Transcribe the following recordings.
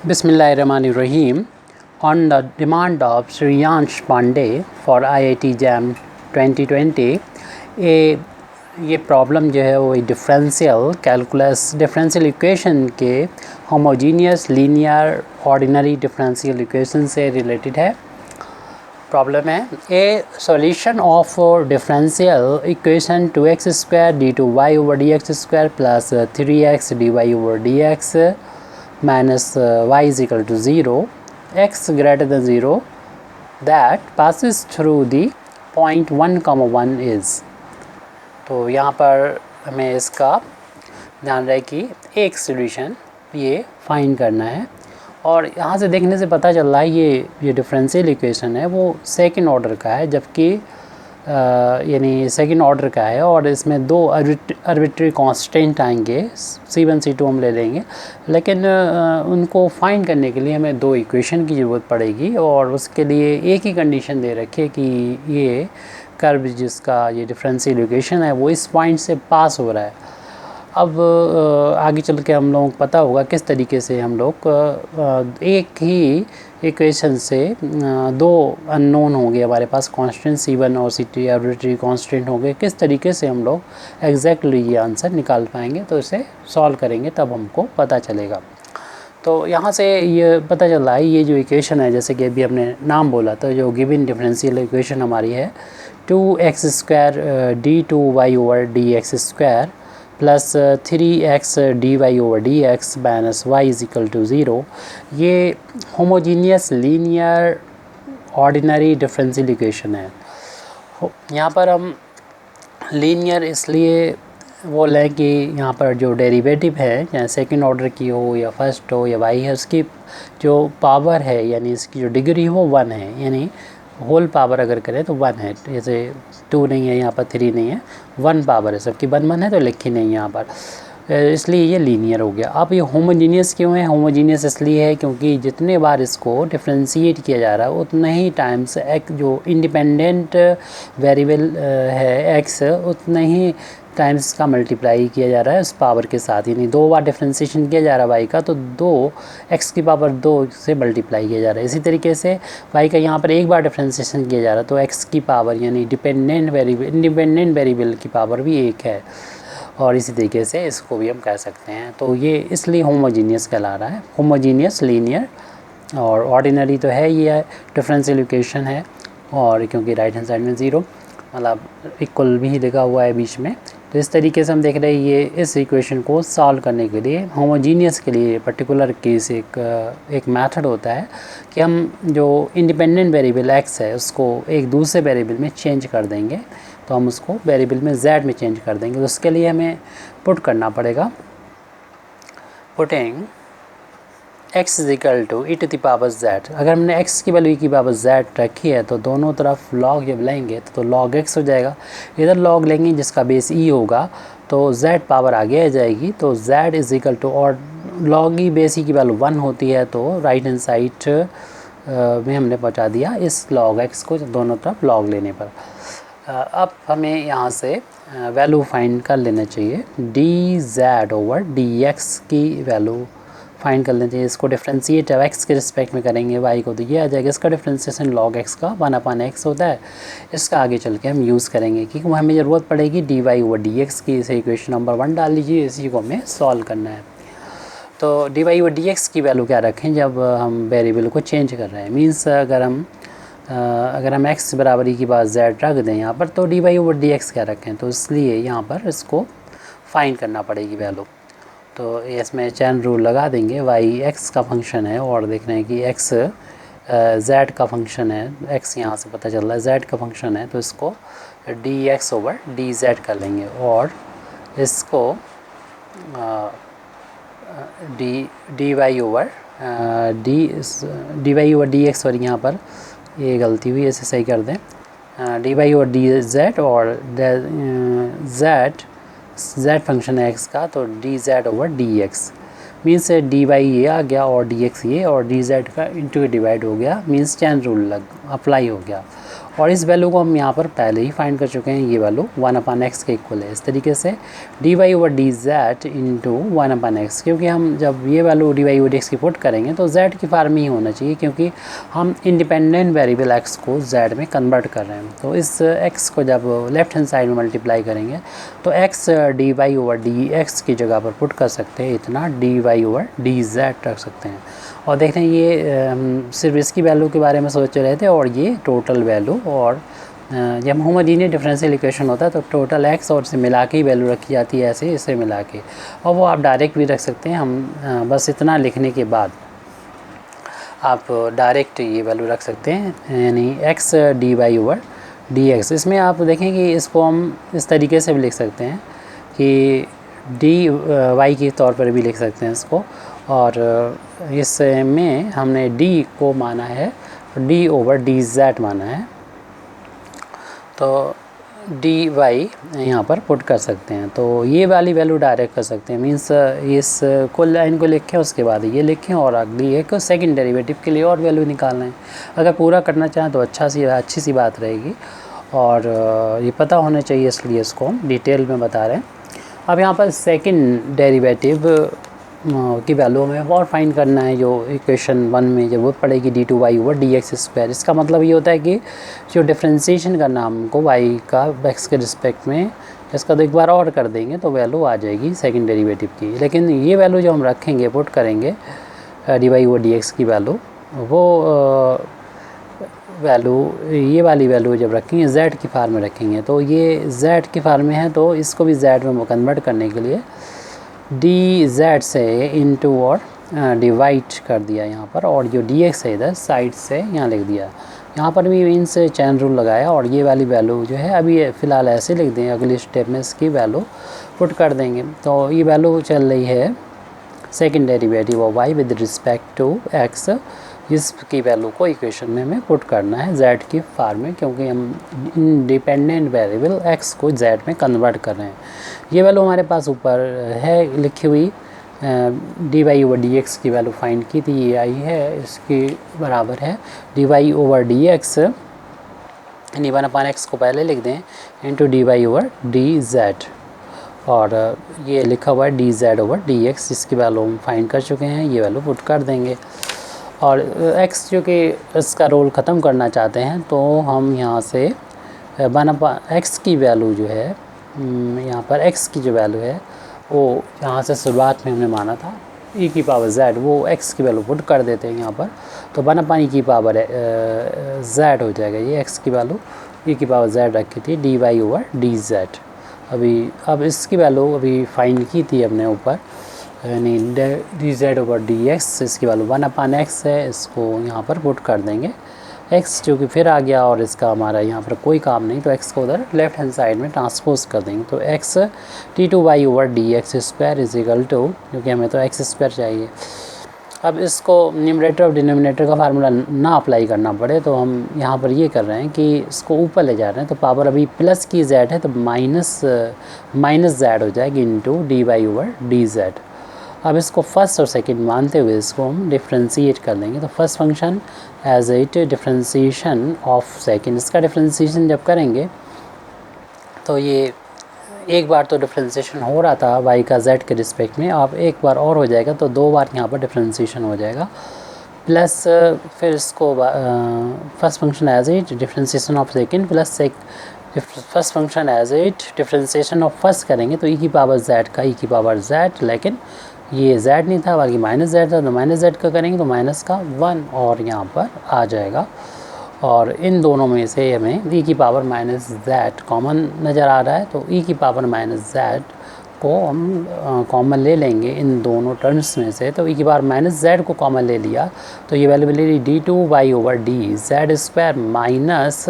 Bismillahirrahmanirrahim. On the demand of Shriyansh Pandey for IIT JAM 2020, ये problem जो है वो डिफरेंशियल कैलकुलस डिफरेंशियल इक्वेशन के homogeneous linear ordinary differential equation से related है। प्रॉब्लम है ए solution of differential equation 2x² d2y over dx² plus 3x dy over dx minus y is equal to 0, x greater than 0 that passes through the point 1, 1 is। तो यहाँ पर हमें इसका ध्यान रहे कि एक सॉल्यूशन ये फाइंड करना है और यहाँ से देखने से पता चल रहा है ये डिफरेंशियल इक्वेशन है वो सेकंड ऑर्डर का है, जबकि यानी सेकंड ऑर्डर का है और इसमें दो आर्बिट्री कांस्टेंट आएंगे, C1 C2 हम ले लेंगे, लेकिन उनको फाइंड करने के लिए हमें दो इक्वेशन की ज़रूरत पड़ेगी और उसके लिए एक ही कंडीशन दे रखी है कि ये कर्व जिसका ये डिफरेंशियल इक्वेशन है वो इस पॉइंट से पास हो रहा है। अब आगे चल के हम लोगों को पता होगा किस तरीके से हम लोग एक ही इक्वेशन से दो अननोन होंगे हमारे पास, कांस्टेंट C1 और C2 आर्बिट्री कांस्टेंट होंगे, किस तरीके से हम लोग एग्जैक्टली ये आंसर निकाल पाएंगे। तो इसे सॉल्व करेंगे तब हमको पता चलेगा। तो यहाँ से ये पता चल रहा है ये जो इक्वेशन है, जैसे कि अभी हमने नाम बोला, तो जो गिवन डिफरेंशियल इक्वेशन हमारी है 2x² d2y over dx² plus 3x dy over dx minus y is equal to 0, ये homogeneous linear ordinary differential equation है। यहाँ पर हम लीनियर इसलिए वो लें कि यहाँ पर जो डेरिवेटिव है, चाहे सेकंड ऑर्डर की हो या फर्स्ट हो या y है, उसकी जो पावर है यानी इसकी जो डिग्री हो 1 है, यानी होल पावर अगर करें तो 1 है, जैसे 2 नहीं है यहाँ पर, 3 नहीं है, 1 पावर है, सबकी 1 है तो लिखी नहीं यहाँ पर, इसलिए ये लीनियर हो गया। अब ये होमोजीनियस क्यों है? होमोजीनियस इसलिए है क्योंकि जितने बार इसको डिफ्रेंशिएट किया जा रहा है उतने ही टाइम्स एक जो इंडिपेंडेंट वेरिएबल है x उतने ही टाइम्स का मल्टीप्लाई किया जा रहा है उस पावर के साथ, यानी 2 बार डिफ्रेंशिएशन किया जा रहा है y का तो 2x की पावर 2 से मल्टीप्लाई किया जा रहा है। इसी तरीके से y का यहाँ पर एक बार डिफ्रेंशिएशन किया जा रहा है तो x की पावर यानी इंडिपेंडेंट वेरिएबल की पावर भी 1 है, और इसी तरीके से इसको भी हम कह सकते हैं। तो ये इसलिए होमोजीनियस कहला रहा है, होमोजीनियस लीनियर। और ऑर्डिनरी तो है ये डिफरेंशियल इक्वेशन है, और क्योंकि राइट हैंड साइड में 0 मतलब इक्वल भी लिखा हुआ है बीच में, तो इस तरीके से हम देख रहे हैं ये इस इक्वेशन को सॉल्व करने के लिए होमोजीनियस के लिए पर्टिकुलर केस एक मेथड होता है कि हम जो इंडिपेंडेंट वेरिएबल x है उसको एक दूसरे वेरिएबल में चेंज कर देंगे, तो हम उसको वेरिएबल में z में चेंज कर देंगे। तो उसके लिए हमें पुट करना पड़ेगा, putting x is equal to e to the power z। अगर हमने x की वैल्यू की पावर z रखी है तो दोनों तरफ log जब लेंगे तो log x हो जाएगा, इधर log लेंगे जिसका बेस e होगा तो z पावर आगे आ जाएगी, तो z इज इक्वल टू, और log e बेस e की वैल्यू 1 होती है तो राइट हैंड साइड में हमने पहुंचा दिया इस log x को दोनों तरफ log लेने पर। अब हमें यहाँ से वैल्यू फाइंड कर लेना चाहिए, dz ओवर dx की वैल्यू फाइंड कर लेना चाहिए। इसको डिफ्रेंशिएट x के रिस्पेक्ट में करेंगे y को तो ये आ जाएगा, इसका डिफ्रेंशिएशन log x का 1/x होता है। इसका आगे चल के हम यूज़ करेंगे क्योंकि हमें ज़रूरत पड़ेगी dy ओवर dx की। इसे इक्वेशन नंबर 1 डाल लीजिए, इसी को हमें सॉल्व करना है। तो dy ओवर dx की वैल्यू क्या रखें जब हम वेरिएबल को चेंज कर रहे हैं, मीन्स अगर हम x बराबरी की बात z रख दें यहाँ पर तो dy ओवर dx क्या रखें, तो इसलिए यहाँ पर इसको फाइंड करना पड़ेगी वैल्यू। तो इसमें चैन रूल लगा देंगे, y x का फंक्शन है और देख रहे हैं कि x z का फंक्शन है, x यहाँ से पता चल रहा है z का फंक्शन है, तो इसको dx ओवर dz कर लेंगे और इसको dy ओवर dx, सॉरी यहाँ पर ये गलती हुई, इसे सही कर दें, dy ओवर dz और z फंक्शन है x का, तो dz over dx means dy ये आ गया और dx ये, और dz का इंटू डिवाइड हो गया, मीन्स चैन रूल अप्लाई हो गया। और इस वैल्यू को हम यहाँ पर पहले ही फाइंड कर चुके हैं, ये वैल्यू 1/x के इक्वल है। इस तरीके से dy/dz इंटू 1/x, क्योंकि हम जब ये वैल्यू dy/dx की पुट करेंगे तो z की फार्म में ही होना चाहिए, क्योंकि हम इंडिपेंडेंट वेरिएबल x को z में कन्वर्ट कर रहे हैं। तो इस x को जब लेफ्ट हैंड साइड में मल्टीप्लाई करेंगे तो x dy/dx की जगह पर पुट कर सकते हैं, इतना dy/dz रख सकते हैं। और देख रहे हैं ये सिर्फ इसकी वैल्यू के बारे में सोच रहे थे, और ये टोटल वैल्यू, और जब होमोजीनियस डिफरेंशियल इक्वेशन होता है तो टोटल x और इसे मिला के ही वैल्यू रखी जाती है, ऐसे इसे मिला के, और वो आप डायरेक्ट भी रख सकते हैं। हम बस इतना लिखने के बाद आप डायरेक्ट ये वैल्यू रख सकते हैं, यानी x dy/dx। इसमें आप देखें कि इसको हम इस तरीके से भी लिख सकते हैं कि dy के तौर पर भी लिख सकते हैं इसको, और इसमें हमने d को माना है d/dz माना है, तो dy यहाँ पर पुट कर सकते हैं। तो ये वाली वैल्यू डायरेक्ट कर सकते हैं, मींस इस कुल लाइन को लिखें, उसके बाद ये लिखें, और अगली एक सेकंड डेरिवेटिव के लिए और वैल्यू निकालना है। अगर पूरा करना चाहें तो अच्छी सी बात रहेगी, और ये पता होना चाहिए, इसलिए इसको हम डिटेल में बता रहे हैं। अब यहाँ पर सेकंड डेरिवेटिव की वैल्यू हमें और फाइंड करना है, जो इक्वेशन 1 में जब वो पड़ेगी d2y/dx²। इसका मतलब ये होता है कि जो डिफ्रेंशिएशन करना हमको y का x के रिस्पेक्ट में, इसका तो एक बार और कर देंगे तो वैल्यू आ जाएगी सेकंड डेरिवेटिव की। लेकिन ये वैल्यू जो हम रखेंगे, पुट करेंगे dy/dx की वैल्यू, वो वैल्यू, ये वाली वैल्यू जब रखेंगे z की फार्म में रखेंगे, तो ये z की फार्म में है, तो इसको भी z में कन्वर्ट करने के लिए dz से इंटू और डिवाइड कर दिया यहाँ पर, और जो dx है इधर साइड से यहाँ लिख दिया। यहाँ पर भी मीन्स चैन रूल लगाया, और ये वाली वैल्यू जो है अभी फ़िलहाल ऐसे लिख दें, अगले स्टेप में इसकी वैल्यू पुट कर देंगे। तो ये वैल्यू चल रही है second derivative of y with respect to x, इसकी वैल्यू को इक्वेशन में हमें पुट करना है z की फार्म में, क्योंकि हम इंडिपेंडेंट वेरिएबल x को z में कन्वर्ट कर रहे हैं। ये वैल्यू हमारे पास ऊपर है लिखी हुई, dy/dx की वैल्यू फाइंड की थी, ये आई है, इसके बराबर है dy/dx, यानी 1/x को पहले लिख दें इंटू dy/dz, और ये लिखा हुआ है dz/dx, इसकी वैल्यू हम फाइंड कर चुके हैं, ये वैल्यू पुट कर देंगे। और x जो कि इसका रोल ख़त्म करना चाहते हैं, तो हम यहाँ से 1/x की वैल्यू जो है, यहाँ पर x की जो वैल्यू है वो यहाँ से शुरुआत में हमने माना था e⁻z, वो x की वैल्यू पुट कर देते हैं यहाँ पर, तो 1/e⁻z हो जाएगा। ये x की वैल्यू e⁻z रखी थी dy/dz। अब इसकी वैल्यू अभी फाइंड की थी हमने ऊपर, यानी dz/dx, इसकी वैल्यू 1/x है, इसको यहाँ पर पुट कर देंगे। x जो कि फिर आ गया, और इसका हमारा यहाँ पर कोई काम नहीं, तो x को उधर लेफ्ट हैंड साइड में ट्रांसपोज कर देंगे। तो x d2y/dx² is equal to, क्योंकि हमें तो x² चाहिए। अब इसको न्यूमरेटर और डिनोमिनेटर का फार्मूला ना अप्लाई करना पड़े, तो हम यहाँ पर ये कर रहे हैं कि इसको ऊपर ले जा रहे हैं, तो पावर अभी प्लस की z है, तो माइनस z हो जाएगी इंटू dy/dz। अब इसको फर्स्ट और सेकंड मानते हुए इसको हम डिफ्रेंशिएट कर देंगे। तो first function as it differentiation of second, इसका डिफ्रेंशिएशन जब करेंगे तो ये एक बार तो डिफ्रेंशिएशन हो रहा था y का z के रिस्पेक्ट में, अब एक बार और हो जाएगा, तो दो बार यहाँ पर डिफ्रेंशिएशन हो जाएगा, प्लस फिर इसको first function as it differentiation of second plus first function as it differentiation of first करेंगे, तो e⁻z का e⁻z, लेकिन ये z नहीं था बल्कि माइनस z था, तो माइनस z का करेंगे तो माइनस का 1 और यहाँ पर आ जाएगा। और इन दोनों में से हमें e⁻−z कॉमन नज़र आ रहा है, तो e⁻−z को हम कॉमन ले लेंगे इन दोनों टर्म्स में से। तो e⁻−z को कॉमन ले लिया, तो ये वैल्यू मिलेगी d2y/dz² माइनस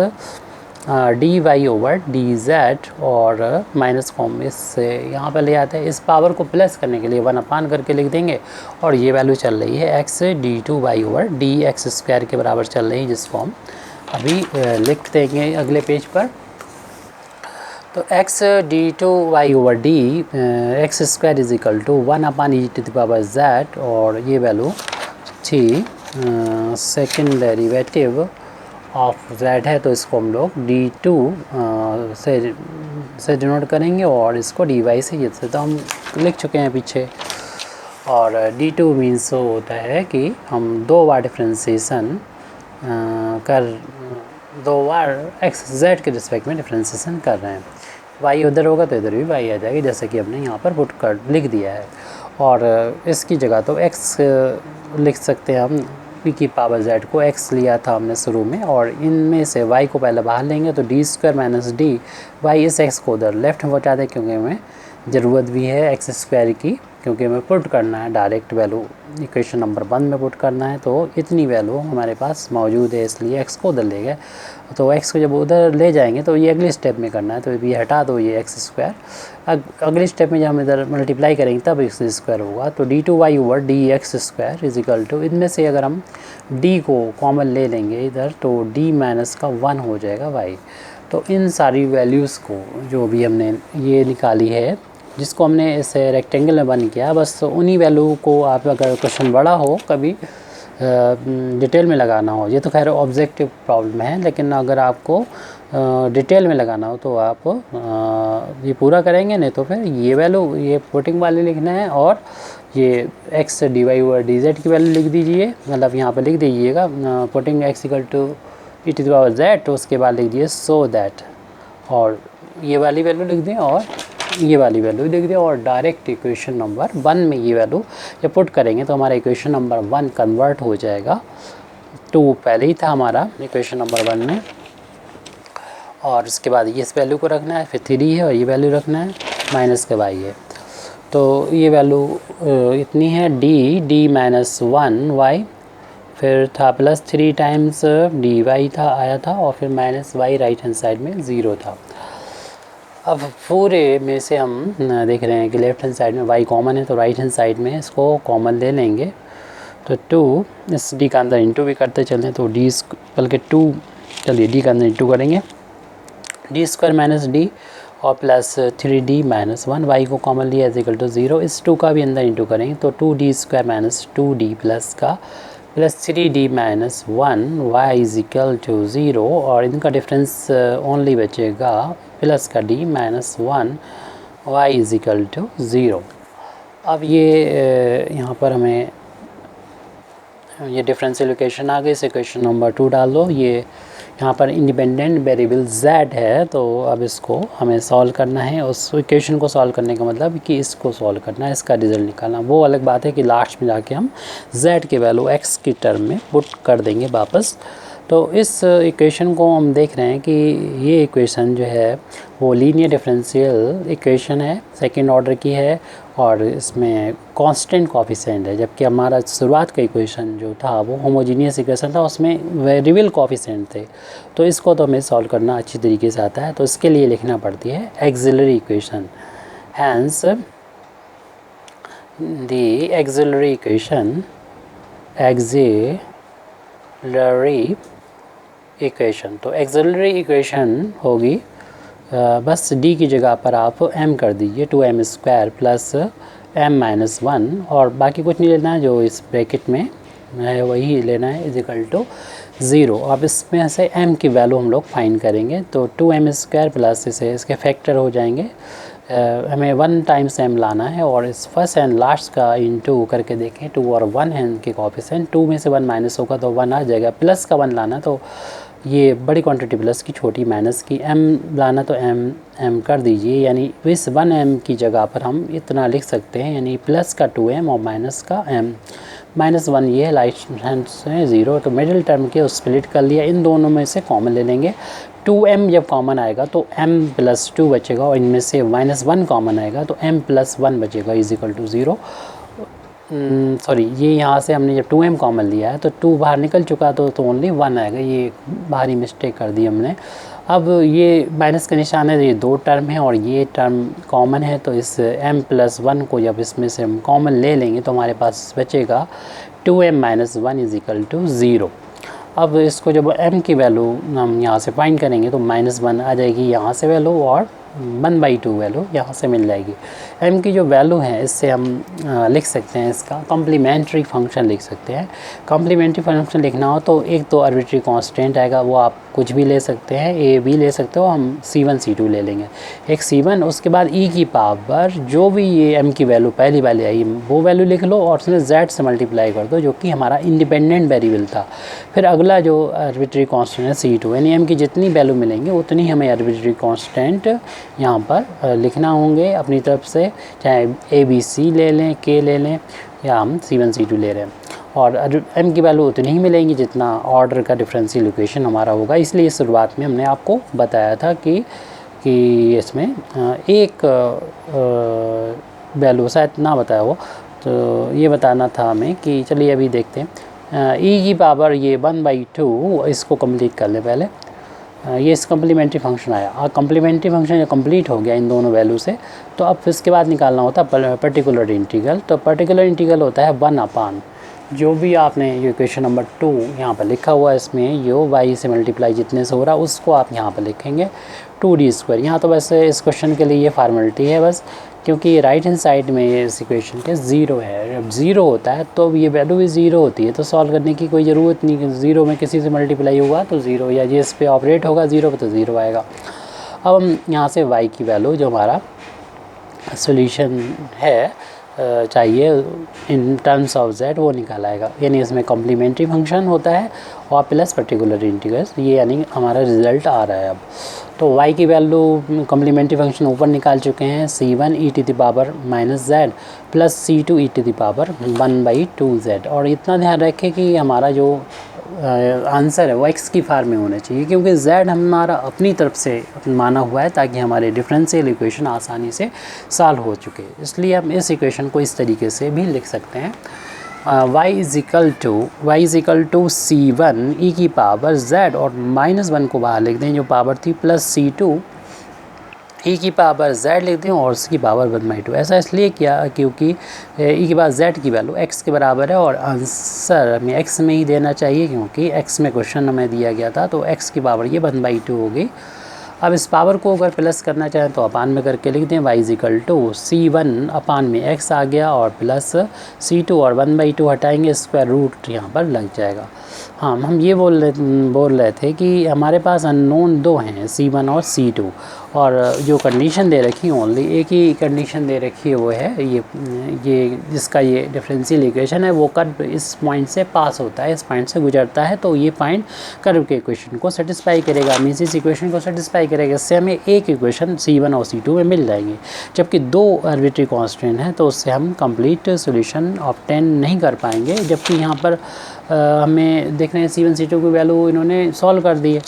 dy/dz, और माइनस फॉर्म इससे यहाँ पर ले आते हैं। इस पावर को प्लस करने के लिए 1/, करके लिख देंगे, और ये वैल्यू चल रही है x d2y/dx² के बराबर चल रही है, जिसको हम अभी लिख देंगे अगले पेज पर। तो x d2y/dx² is equal to 1/e⁻z, और ये वैल्यू थी सेकेंड डेरिवेटिव ऑफ z है, तो इसको हम लोग d2 से डिनोट करेंगे और इसको dy से, जैसे तो हम लिख चुके हैं पीछे। और d2 मीन्स होता है कि हम 2 बार डिफ्रेंसीसन दो बार x z के रिस्पेक्ट में डिफ्रेंसीसन कर रहे हैं। y उधर होगा तो इधर भी y आ जाएगी, जैसे कि हमने यहाँ पर पुट कर लिख दिया है। और इसकी जगह तो x लिख सकते हैं हम, p की पावर z को x लिया था हमने शुरू में, और इनमें से y को पहले बाहर लेंगे तो d square minus D Y, इस x को उधर लेफ्ट में पहुँचा दें, क्योंकि हमें ज़रूरत भी है x स्क्वायर की, क्योंकि हमें पुट करना है डायरेक्ट वैल्यू इक्वेशन नंबर 1 में पुट करना है। तो इतनी वैल्यू हमारे पास मौजूद है, इसलिए x को उधर ले गए। तो x को जब उधर ले जाएंगे तो ये अगले स्टेप में करना है, तो ये हटा दो ये x स्क्वायर। अगले स्टेप में जब हम इधर मल्टीप्लाई करेंगे तब x स्क्वायर होगा, तो d2y over D X square is equal to, इनमें से अगर हम d को कॉमन ले लेंगे इधर तो d माइनस का 1 हो जाएगा y। तो इन सारी वैल्यूज़ को जो भी हमने ये निकाली है, जिसको हमने इसे रेक्टेंगल में बन किया, बस उन्हीं वैल्यू को आप, अगर क्वेश्चन बड़ा हो कभी डिटेल में लगाना हो, ये तो खैर ऑब्जेक्टिव प्रॉब्लम है, लेकिन अगर आपको डिटेल में लगाना हो तो आप ये पूरा करेंगे, नहीं तो फिर ये वैल्यू ये पुटिंग वाले लिखना है, और ये x dy ओवर dz की वैल्यू लिख दीजिए, मतलब यहाँ पर लिख दीजिएगा putting x equal to e to the power z, तो उसके बाद लिख दिए सो दैट, और ये वाली वैल्यू लिख दें और ये वाली वैल्यू लिख दें, और डायरेक्ट इक्वेशन नंबर 1 में ये वैल्यू जब पुट करेंगे तो हमारा इक्वेशन नंबर 1 कन्वर्ट हो जाएगा। 2 पहले ही था हमारा इक्वेशन नंबर 1 में, और उसके बाद ये इस वैल्यू को रखना है, फिर 3 है और ये वैल्यू रखना है, माइनस के y है। तो ये वैल्यू इतनी है d माइनस 1 y, फिर था प्लस 3 टाइम्स dy था आया था, और फिर minus y right hand side में 0 था। अब पूरे में से हम देख रहे हैं कि लेफ्ट हैंड साइड में y कॉमन है, तो राइट हैंड साइड में इसको कॉमन ले लेंगे, तो 2 इस d का अंदर इंटू भी करते चलें, तो d बल्कि 2, चलिए d का अंदर इंटू करेंगे, d स्क्वायर माइनस डी और प्लस 3d माइनस 1, y को कॉमन लिया इज इक्वल टू 0, इस 2 का भी अंदर इंटू करेंगे, तो 2d square minus 2d plus का plus 3d minus 1 y is equal to 0, और इनका डिफरेंस ओनली बचेगा प्लस का d minus 1 y is equal to 0। अब ये यहाँ पर हमें ये डिफरेंशियल इक्वेशन आ गई, इस इक्वेशन नंबर 2 डाल दो। ये यहाँ पर इंडिपेंडेंट वेरिएबल z है, तो अब इसको हमें सॉल्व करना है। उस इक्वेशन को सॉल्व करने का मतलब कि इसको सॉल्व करना है, इसका रिजल्ट निकालना। वो अलग बात है कि लास्ट में जाके हम z के वैल्यू x की टर्म में पुट कर देंगे वापस। तो इस इक्वेशन को हम देख रहे हैं कि ये इक्वेशन जो है वो लीनियर डिफरेंशियल इक्वेशन है, सेकंड ऑर्डर की है, और इसमें कांस्टेंट कोएफिशिएंट है, जबकि हमारा शुरुआत का इक्वेशन जो था वो होमोजीनियस इक्वेशन था, उसमें वेरिएबल कोएफिशिएंट थे। तो इसको तो हमें सॉल्व करना अच्छी तरीके से आता है, तो इसके लिए लिखना पड़ती है auxiliary equation. Hence the auxiliary equation, auxiliary equation, तो एक्सिलरी इक्वेशन होगी बस d की जगह पर आप m कर दीजिए, 2m square plus m minus 1, और बाकी कुछ नहीं लेना है, जो इस ब्रैकेट में है वही लेना है, इज इक्वल टू 0। अब इसमें से m की वैल्यू हम लोग फाइंड करेंगे, तो 2m स्क्वायर प्लस इसके फैक्टर हो जाएंगे, हमें 1 टाइम्स m लाना है, और इस फर्स्ट एंड लास्ट का इंटू करके देखें, 2 और 1 है इनके कोएफिशिएंट, 2 में से 1 माइनस होगा तो 1 आ जाएगा, प्लस का 1 लाना, तो ये बड़ी क्वांटिटी प्लस की, छोटी माइनस की, m लाना तो m कर दीजिए, यानी इस 1m की जगह पर हम इतना लिख सकते हैं, यानी प्लस का 2m और माइनस का m, माइनस 1 ये है राइट हैंड से 0, तो मिडिल टर्म के स्प्लिट कर लिया, इन दोनों में से कॉमन ले लेंगे। 2m जब कॉमन आएगा तो m प्लस 2 बचेगा, और इनमें से माइनस 1 कॉमन आएगा तो m प्लस 1 बचेगा इज इक्वल टू 0। सॉरी, ये यहाँ से हमने जब 2m कॉमन लिया है तो 2 बाहर निकल चुका, तो ओनली 1 आएगा, ये भारी मिस्टेक कर दी हमने। अब ये माइनस का निशान है, ये 2 टर्म है और ये टर्म कॉमन है, तो इस m प्लस 1 को जब इसमें से हम कॉमन ले लेंगे तो हमारे पास बचेगा 2m minus 1 is equal to 0। अब इसको जब m की वैल्यू हम यहाँ से फाइंड करेंगे तो माइनस 1 आ जाएगी यहाँ से वैल्यू, और 1/2 वैल्यू यहाँ से मिल जाएगी। m की जो वैल्यू है इससे हम लिख सकते हैं, इसका कॉम्प्लीमेंट्री फंक्शन लिख सकते हैं। कॉम्प्लीमेंट्री फंक्शन लिखना हो तो एक तो आर्बिट्री कांस्टेंट आएगा, वो आप कुछ भी ले सकते हैं, ए बी ले सकते हो, हम C1 C2 ले लेंगे। एक C1, उसके बाद e की पावर जो भी ये m की वैल्यू पहली वाली आई वो वैल्यू लिख लो और उसमें z से मल्टीप्लाई कर दो, जो कि हमारा इंडिपेंडेंट वेरिएबल था। फिर अगला जो आर्बिट्री कांस्टेंट है C2, यानी m की जितनी वैल्यू मिलेंगी उतनी हमें आर्बिट्री कांस्टेंट यहाँ पर लिखना होंगे अपनी तरफ से, चाहे ABC ले लें, k ले लें, या हम C1 C2 ले रहे हैं। और m की वैल्यू उतनी ही मिलेंगी जितना ऑर्डर का डिफरेंशियल इक्वेशन हमारा होगा। इसलिए शुरुआत में हमने आपको बताया था कि इसमें एक वैल्यू शायद ना बताया हो, तो ये बताना था हमें कि चलिए अभी देखते हैं। e की पावर ये 1/2, इसको कंप्लीट कर लें पहले। ये इस कम्प्लीमेंट्री फंक्शन आया, कम्प्लीमेंट्री फंक्शन जब कंप्लीट हो गया इन दोनों वैल्यू से, तो अब इसके बाद निकालना होता है पर्टिकुलर इंटीग्रल। तो पर्टिकुलर इंटीग्रल होता है 1/, जो भी आपने ये इक्वेशन नंबर 2 यहाँ पर लिखा हुआ है, इसमें जो y से मल्टीप्लाई जितने से हो रहा है उसको आप यहाँ पर लिखेंगे 2d²। यहाँ तो वैसे इस क्वेश्चन के लिए ये फार्मेलिटी है बस, क्योंकि राइट हैंड साइड में ये इस इक्वेशन के 0 है। जब 0 होता है तो ये वैल्यू भी 0 होती है, तो सॉल्व करने की कोई ज़रूरत नहीं। 0 में किसी से मल्टीप्लाई होगा तो 0, या जिस पे ऑपरेट होगा 0 पे तो 0 आएगा। अब हम यहाँ से y की वैल्यू जो हमारा सोल्यूशन है चाहिए इन टर्म्स ऑफ z, वो निकालाएगा। यानी इसमें कॉम्प्लीमेंट्री फंक्शन होता है और प्लस पर्टिकुलर इंटीग्रल, ये यानी हमारा रिजल्ट आ रहा है अब। तो y की वैल्यू कॉम्प्लीमेंट्री फंक्शन ऊपर निकाल चुके हैं, C1 e⁻⁻z plus C2 e⁻1/2z। और इतना ध्यान रखें कि हमारा जो आंसर है वो x की फॉर्म में होना चाहिए, क्योंकि z हमारा अपनी तरफ से माना हुआ है ताकि हमारे डिफरेंशियल इक्वेशन आसानी से सॉल्व हो चुके। इसलिए हम इस इक्वेशन को इस तरीके से भी लिख सकते हैं, y is equal to C1 e की पावर z, और -1 को बाहर लिख दें जो पावर थी, प्लस C2 e की पावर z लिख दें और उसकी पावर 1/2। ऐसा इसलिए किया क्योंकि e की पावर z की वैल्यू x के बराबर है और आंसर हमें x में ही देना चाहिए, क्योंकि x में क्वेश्चन हमें दिया गया था, तो x की पावर ये 1/2 हो गई। अब इस पावर को अगर प्लस करना चाहें तो अपान में करके लिख दें, y इज़ टू C1 अपान में x आ गया और प्लस C2 और 1/2 हटाएंगे, स्क्वायर रूट यहाँ पर लग जाएगा। हाँ, हम ये बोल रहे थे कि हमारे पास अननोन 2 हैं, C1 और C2, और जो कंडीशन दे रखी है ओनली एक ही कंडीशन दे रखी है, वो है ये जिसका ये डिफरेंशियल इक्वेशन है वो कर्व इस पॉइंट से पास होता है, इस पॉइंट से गुजरता है, तो ये पॉइंट कर्व के इक्वेशन को सेटिस्फाई करेगा, मीन्स इस इक्वेशन को सेटिस्फाई करेगा। इससे हमें एक इक्वेशन C1 और C2 में मिल जाएंगे, जबकि 2 आर्बिट्री कांस्टेंट हैं तो उससे हम कंप्लीट सोल्यूशन ऑब्टेन नहीं कर पाएंगे। जबकि यहाँ पर हमें देख रहे हैं C1 C2 की वैल्यू इन्होंने सॉल्व कर दी है,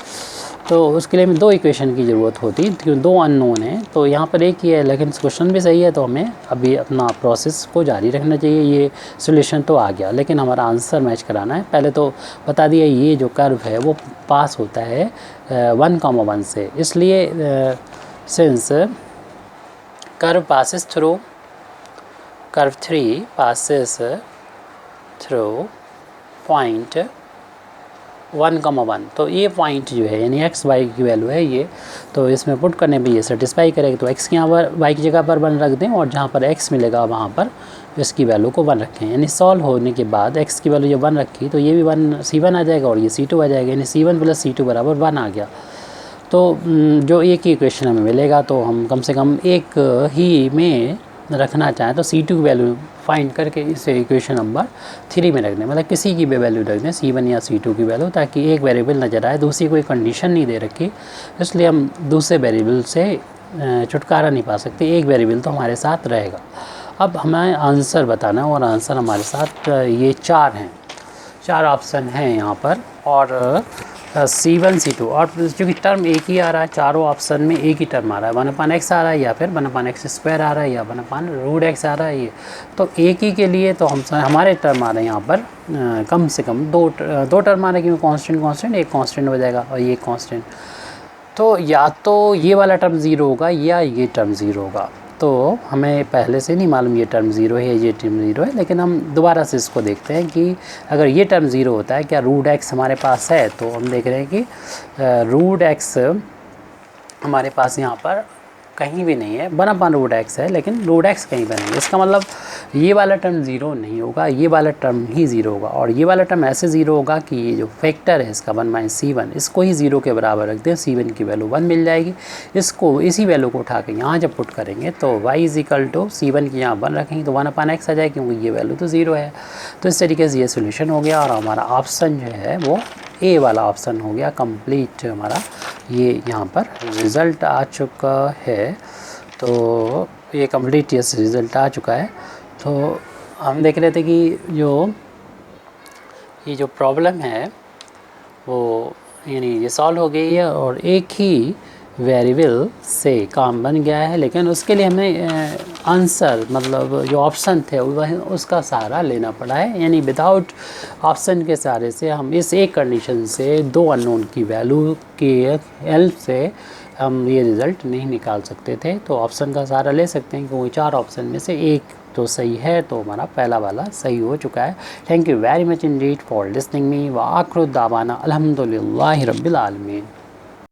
तो उसके लिए हमें 2 इक्वेशन की ज़रूरत होती है, क्योंकि 2 अननोन है। तो यहाँ पर एक ही है, लेकिन क्वेश्चन भी सही है, तो हमें अभी अपना प्रोसेस को जारी रखना चाहिए। ये सॉल्यूशन तो आ गया, लेकिन हमारा आंसर मैच कराना है। पहले तो बता दिया ये जो कर्व है वो पास होता है 1,1 से, इसलिए since curve passes through, curve 3 passes through point 1,1, तो ये पॉइंट जो है यानी x y की वैल्यू है ये, तो इसमें पुट करने पे ये सेटिस्फाई करेगा। तो x की यहाँ पर y की जगह पर 1 रख दें और जहाँ पर x मिलेगा वहाँ पर इसकी वैल्यू को 1 रखें। यानी सॉल्व होने के बाद x की वैल्यू जब 1 रखी तो ये भी 1 C1 आ जाएगा और ये C2 आ जाएगा, यानी C1 प्लस C2 बराबर 1 आ गया। तो जो एक ही इक्वेशन हमें मिलेगा, तो हम कम से कम एक ही में रखना चाहें तो C2 की वैल्यू फाइंड करके इसे इक्वेशन नंबर 3 में रख दें, मतलब किसी की भी वैल्यू रख दें, C1 या C2 की वैल्यू, ताकि एक वेरिएबल नज़र आए, दूसरी कोई कंडीशन नहीं दे रखी, इसलिए हम दूसरे वेरिएबल से छुटकारा नहीं पा सकते, एक वेरिएबल तो हमारे साथ रहेगा। अब हमें आंसर बताना है और आंसर हमारे साथ ये 4 हैं, 4 ऑप्शन हैं यहाँ पर, और C1 C2, और चूँकि टर्म एक ही आ रहा है, चारों ऑप्शन में एक ही टर्म आ रहा है, 1/x आ रहा है या फिर 1/x² आ रहा है या 1/√x आ रहा है, ये तो एक ही के लिए तो हमारे टर्म आ रहे हैं यहाँ पर कम से कम दो टर्म आ रहे हैं, क्योंकि कांस्टेंट एक कांस्टेंट हो जाएगा और ये कांस्टेंट, तो या तो ये वाला टर्म 0 होगा या ये टर्म 0 होगा। तो हमें पहले से नहीं मालूम ये टर्म 0 है ये टर्म 0 है, लेकिन हम दोबारा से इसको देखते हैं कि अगर ये टर्म 0 होता है, क्या √x हमारे पास है, तो हम देख रहे हैं कि √x हमारे पास यहाँ पर कहीं भी नहीं है, 1/√x है, लेकिन √x कहीं पर नहीं है। इसका मतलब ये वाला टर्म ज़ीरो नहीं होगा, ये वाला टर्म ही ज़ीरो होगा। और ये वाला टर्म ऐसे ज़ीरो होगा कि ये जो फैक्टर है इसका 1 - c1, इसको ही ज़ीरो के बराबर रख दें, c1 की वैल्यू 1 मिल जाएगी। इसको इसी वैल्यू को उठा के यहाँ जब पुट करेंगे तो y = c1 की यहाँ 1 रखेंगे तो 1/x आ जाएगी, क्योंकि ये वैल्यू तो ज़ीरो है। तो इस तरीके से ये सोल्यूशन हो गया और हमारा ऑप्शन जो है वो ए वाला ऑप्शन हो गया कंप्लीट। हमारा ये यहाँ पर रिज़ल्ट आ चुका है। तो ये कंप्लीट ये रिज़ल्ट आ चुका है। तो हम देख रहे थे कि ये जो प्रॉब्लम है वो यानी ये सॉल्व हो गई है और एक ही वेरिएबल से काम बन गया है, लेकिन उसके लिए हमें आंसर मतलब जो ऑप्शन थे वह उसका सहारा लेना पड़ा है। यानी विदाउट ऑप्शन के सहारे से हम इस एक कंडीशन से 2 अननोन की वैल्यू की हेल्प से हम ये रिज़ल्ट नहीं निकाल सकते थे। तो ऑप्शन का सहारा ले सकते हैं, क्योंकि 4 ऑप्शन में से एक तो सही है, तो हमारा पहला वाला सही हो चुका है। Thank you very much Indeed for listening me व आखिर दावाना अल्हम्दुलिल्लाहि रब्बिल आलमीन।